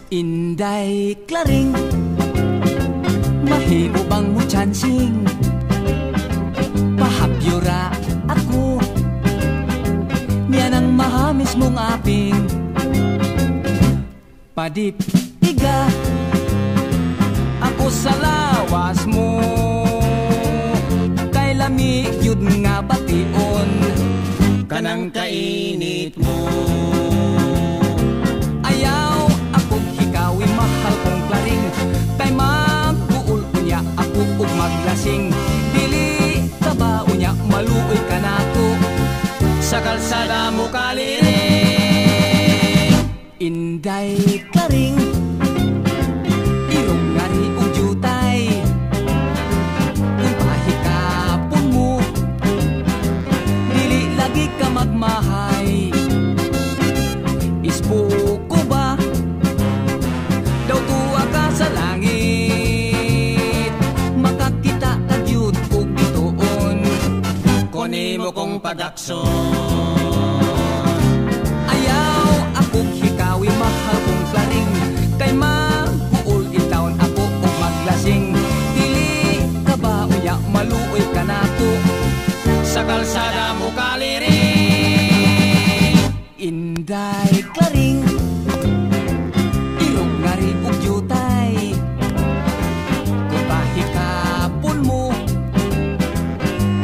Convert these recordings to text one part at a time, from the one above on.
Inday klaring, mahimo bang mo chansing? Pahabyura ako, niyan ang mahamis mong aping. Padip iga, ako sa lawas mo, kay lamig yun nga bation, kanang kainit mo. Maglasing, dili ka ba unya, maluoy ka na ko sa kalsada mo kaliring. Inday klaring, irong ngari ug jutay, kung pahikapon mo, dili lagi ka magmahay. Ispo ko ba, daw tuwa ka sa langit, mo kong pagakson. Ayaw akong hikawi, mahal kong klaring, kay magbuol itawon ako kung maglasing. Dili ka ba uya, maluoy ka na ko sa kalsada mo kaliring. Inday klaring, irong ngari ug jutay, kung pahikapon mo,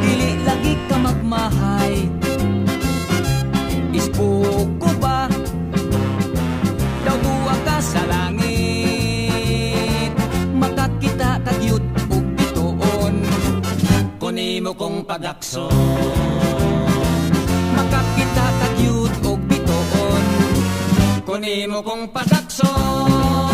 dili lagi ka magmahay. Ispo ko ba, daw tuwa ka sa langit, makakita kagyut ug bitoon, kuni mo kong pagakson. Makakita kagyut ug bitoon, kuni mo kong pagakson.